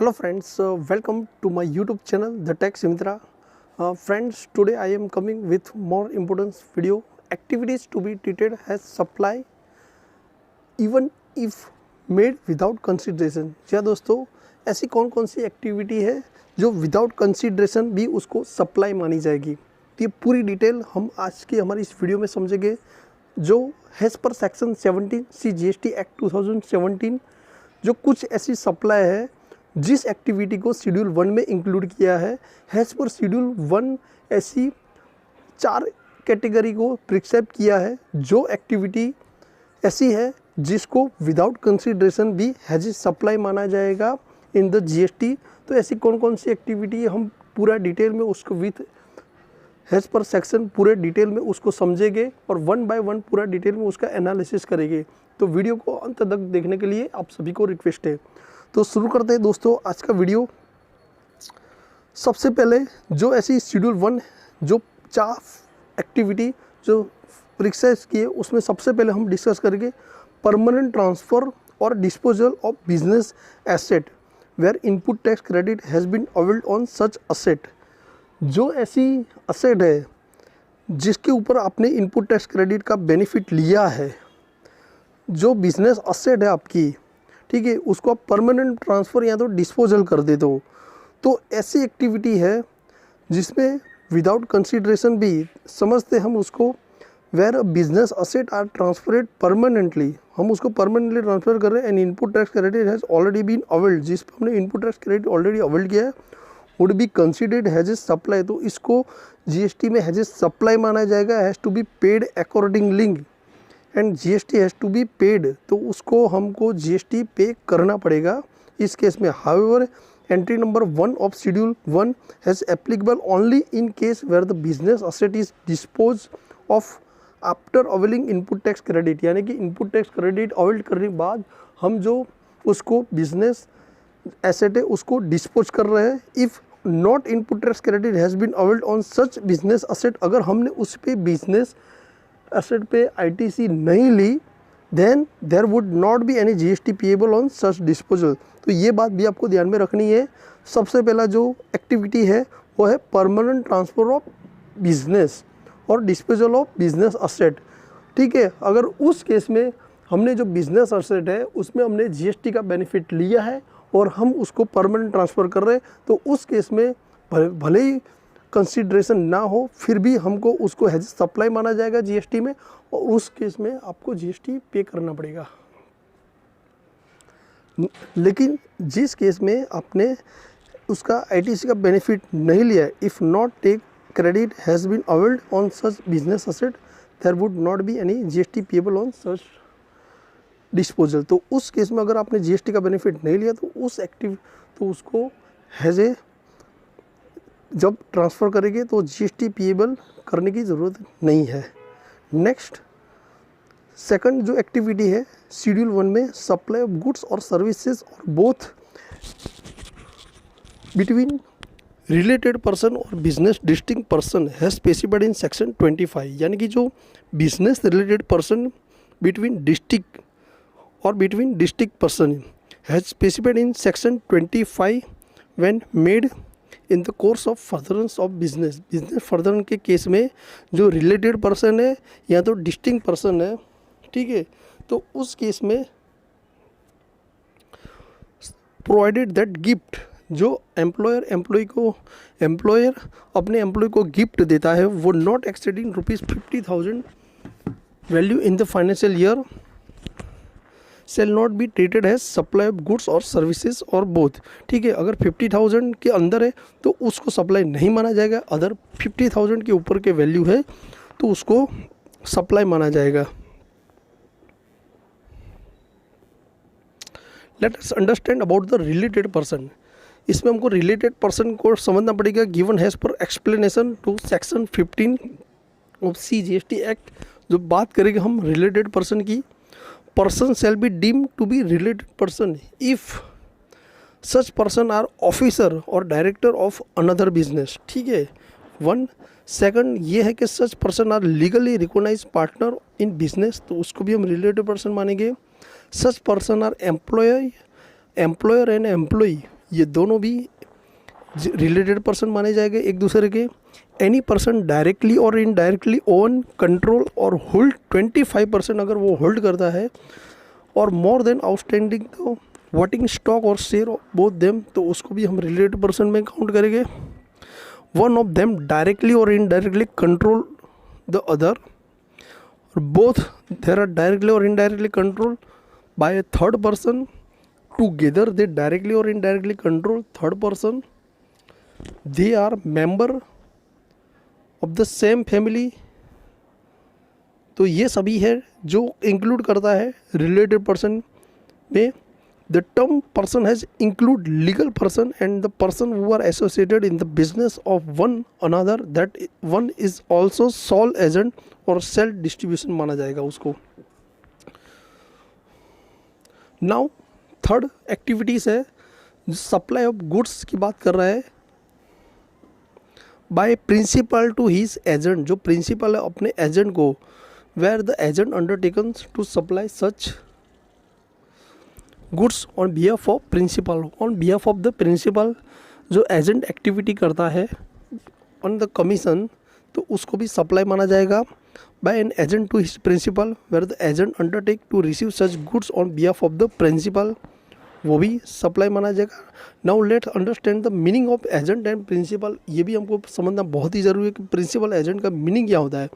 Hello friends, welcome to my YouTube channel The Tech Simitra. Friends, today I am coming with more important video. Activities to be treated as supply even if made without consideration. या दोस्तों, ऐसी कौन कौन सी activity है जो without consideration भी उसको supply मानी जाएगी। तो ये पूरी डिटेल हम आज की हमारी इस वीडियो में समझेंगे, जो हैज़ पर सेक्शन 17 CGST एक्ट 2017 जो कुछ ऐसी सप्लाई है जिस एक्टिविटी को शेड्यूल 1 में इंक्लूड किया है। हैज़ पर शेड्यूल 1 ऐसी 4 कैटेगरी को प्रिस्क्राइब किया है जो एक्टिविटी ऐसी है जिसको विदाउट कंसिडरेशन भी हैज सप्लाई माना जाएगा इन द GST। तो ऐसी कौन कौन सी एक्टिविटी हम पूरा डिटेल में उसको विथ हैज़ पर सेक्शन पूरे डिटेल में उसको समझेंगे और 1 बाय 1 पूरा डिटेल में उसका एनालिसिस करेंगे। तो वीडियो को अंत तक देखने के लिए आप सभी को रिक्वेस्ट है। तो शुरू करते हैं दोस्तों आज का वीडियो। सबसे पहले जो ऐसी शेड्यूल 1 जो 4 एक्टिविटी जो प्रिस्क्राइब किए उसमें सबसे पहले हम डिस्कस करेंगे परमानेंट ट्रांसफ़र और disposal of business asset where input tax credit has been availed on such asset. जो ऐसी असेट है जिसके ऊपर आपने इनपुट टैक्स क्रेडिट का बेनिफिट लिया है, जो बिजनेस असेट है आपकी, ठीक है, उसको आप परमानेंट ट्रांसफ़र या तो डिस्पोजल कर देते हो। तो ऐसी एक्टिविटी है जिसमें विदाउट कंसिडरेशन भी समझते हम उसको where business asset are transferred permanently, हम उसको परमानेंटली ट्रांसफ़र कर रहे हैं and input tax credit has already been availed, जिस पर हमने input tax credit already availed किया है would be considered as a supply. तो इसको GST में हैज ए सप्लाई माना जाएगा। Has to be paid accordingly and GST has to be paid, तो उसको हमको GST पे करना पड़ेगा इस केस में। However entry number 1 of schedule 1 has applicable only in case where the business asset is dispose of after availing input tax credit, यानी कि इनपुट टैक्स क्रेडिट अवेल्ड करने के बाद हम जो उसको बिजनेस एसेट है उसको डिस्पोज कर रहे हैं। If not input tax credit has been availed on such business asset, अगर हमने उस पर बिजनेस एसेट पे ITC नहीं ली then there would not be any GST payable on such disposal. तो ये बात भी आपको ध्यान में रखनी है। सबसे पहला जो एक्टिविटी है वो है परमानेंट ट्रांसफ़र ऑफ बिजनेस और डिस्पोजल ऑफ बिजनेस असेट, ठीक है। अगर उस केस में हमने जो बिजनेस असेट है उसमें हमने GST का बेनिफिट लिया है और हम उसको परमानेंट ट्रांसफ़र कर रहे हैं, तो उस केस में भले ही कंसिडरेशन ना हो फिर भी हमको उसको हैज सप्लाई माना जाएगा GST में, और उस केस में आपको GST पे करना पड़ेगा। लेकिन जिस केस में आपने उसका ITC का बेनिफिट नहीं लिया, if not take credit has been availed on such business asset there would not be any GST payable on such disposal. तो उस केस में अगर आपने GST का बेनिफिट नहीं लिया तो उसको हैज़ ए जब ट्रांसफ़र करेंगे तो GST पेएबल करने की ज़रूरत नहीं है। नेक्स्ट सेकंड जो एक्टिविटी है शेड्यूल 1 में सप्लाई ऑफ गुड्स और सर्विसेज और बोथ बिटवीन रिलेटेड पर्सन और बिजनेस डिस्टिंक्ट पर्सन है स्पेसिफाइड इन सेक्शन 25, यानी कि जो business related person between district और between district person as specified in section 25 when made in the course of furtherance of business furtherance के case में जो related person है या तो डिस्टिंक्ट पर्सन है, ठीक है, तो उस केस में प्रोवाइडेड दैट गिफ्ट जो एम्प्लॉयर अपने एम्प्लॉय को गिफ्ट देता है वो not exceeding ₹50,000 value in the financial year shall not be treated as supply of goods और सर्विसेज और बोथ, ठीक है। अगर 50,000 के अंदर है तो उसको सप्लाई नहीं माना जाएगा, अदर 50,000 के ऊपर के वैल्यू है तो उसको सप्लाई माना जाएगा। Let us understand about the related person. इसमें हमको रिलेटेड पर्सन को समझना पड़ेगा। Given has per explanation to section 15 of CGST act, जो बात करेंगे हम रिलेटेड पर्सन की। Person shall be deemed to be related person if such person are officer और डायरेक्टर ऑफ अनदर बिजनेस, ठीक है। 1 सेकंड ये है कि such person are legally recognize partner in business, तो उसको भी हम रिलेटेड पर्सन मानेंगे। Such person are employer and employee, ये दोनों भी रिलेटेड पर्सन माने जाएंगे एक दूसरे के। एनी पर्सन डायरेक्टली और इनडायरेक्टली ओन, कंट्रोल और होल्ड 25% अगर वो होल्ड करता है और मोर देन आउटस्टैंडिंग तो वोटिंग स्टॉक और शेयर बोथ देम, तो उसको भी हम रिलेटेड पर्सन में काउंट करेंगे। वन ऑफ देम डायरेक्टली और indirectly control the other, both there are directly or indirectly controlled by a third person. Together they directly or indirectly control third person. They are member of the same family. तो ये सभी है जो include करता है related person में। The term person has include legal person and the person who are associated in the business of one another, that one is also sole agent और self distribution माना जाएगा उसको। नाउ थर्ड एक्टिविटीज़ है जो supply of goods की बात कर रहा है। By principal to his agent, जो प्रिंसिपल है अपने एजेंट को, where the agent undertaken to supply such goods on behalf of principal. On behalf of the principal जो एजेंट एक्टिविटी करता है ऑन द कमीशन, तो उसको भी सप्लाई माना जाएगा। By an agent to his principal where the agent undertake to receive such goods on behalf of the principal, वो भी सप्लाई माना जाएगा। Now let's understand the meaning of agent and principal. ये भी हमको समझना बहुत ही ज़रूरी है कि प्रिंसिपल एजेंट का मीनिंग क्या होता है,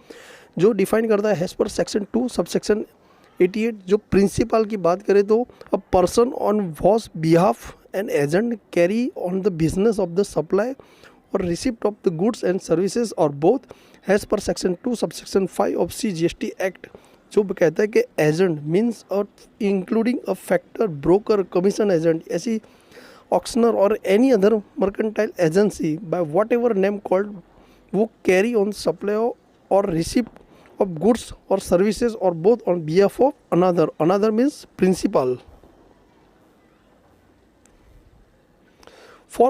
जो डिफाइन करता है एज पर सेक्शन 2 सबसेक्शन 88। जो प्रिंसिपल की बात करें तो a person on was behalf an agent carry on the business of the supply और receipt of the goods and services और both as per section 2 subsection 5 of CGST act, जो कहता है कि agent means including a factor, broker, commission agent, ऐसी auctioneer और any other mercantile agency by whatever name called, वो carry on supply और receipt of goods or services or both on behalf of another. Another means principal. For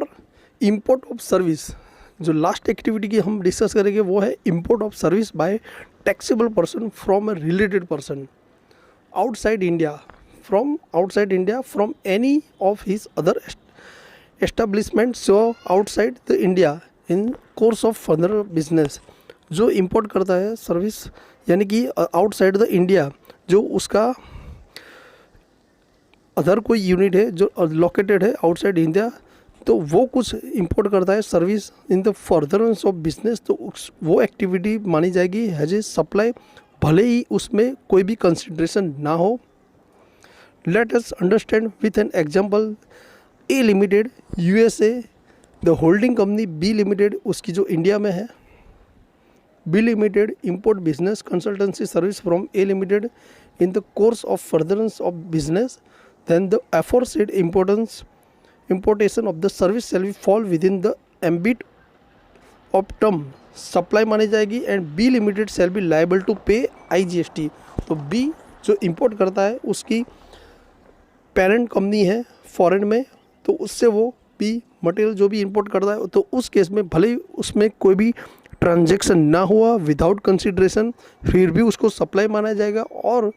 import of service, जो last activity की हम discuss करेंगे वो है import of service by taxable person from a related person outside India, from any of his other establishments so outside the India in course of further business। जो import करता है service यानी कि आउटसाइड द इंडिया, जो उसका other कोई unit है जो लोकेटेड है आउटसाइड इंडिया, तो वो कुछ इंपोर्ट करता है service in the furtherance of business, तो वो एक्टिविटी मानी जाएगी एज ए सप्लाई, भले ही उसमें कोई भी कंसिडरेशन ना हो। Let us understand with an example. A limited USA, the holding company B limited उसकी जो इंडिया में है, B Limited import business consultancy service from A Limited in the course of furtherance of business, then the aforesaid importation of the service shall be fall within the ambit of term supply मानी जाएगी and B Limited shall be liable to pay IGST। तो B जो import करता है उसकी parent company है foreign में, तो उससे वो B मटेरियल जो भी इंपोर्ट करता है, तो उस केस में भले ही उसमें कोई भी ट्रांजैक्शन ना हुआ विदाउट कंसिडरेशन, फिर भी उसको सप्लाई माना जाएगा और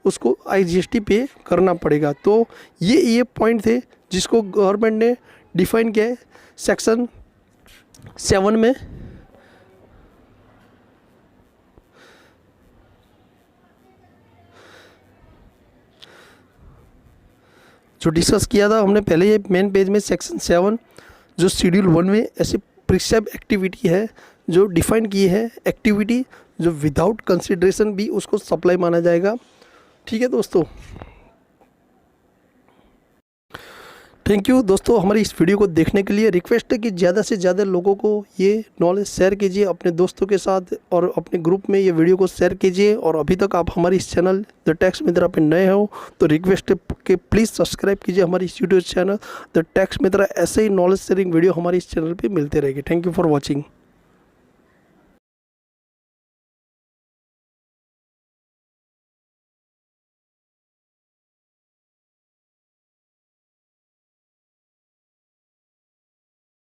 उसको IGST पे करना पड़ेगा। तो ये पॉइंट थे जिसको गवर्नमेंट ने डिफाइन किया है सेक्शन 7 में। जो डिस्कस किया था हमने पहले, ये मेन पेज में सेक्शन 7 जो शेड्यूल 1 में ऐसी प्रिस्क्राइब एक्टिविटी है जो डिफाइन की है, एक्टिविटी जो विदाउट कंसिडरेशन भी उसको सप्लाई माना जाएगा। ठीक है दोस्तों, थैंक यू दोस्तों हमारी इस वीडियो को देखने के लिए। रिक्वेस्ट है कि ज़्यादा से ज़्यादा लोगों को ये नॉलेज शेयर कीजिए अपने दोस्तों के साथ और अपने ग्रुप में ये वीडियो को शेयर कीजिए। और अभी तक आप हमारी इस चैनल द टैक्स मित्रा पे नए हो तो रिक्वेस्ट है कि प्लीज़ सब्सक्राइब कीजिए हमारी इस यूट्यूब चैनल द टैक्स मित्रा। ऐसे ही नॉलेज शेयरिंग वीडियो हमारी इस चैनल पर मिलते रहेगी। Thank you for watching.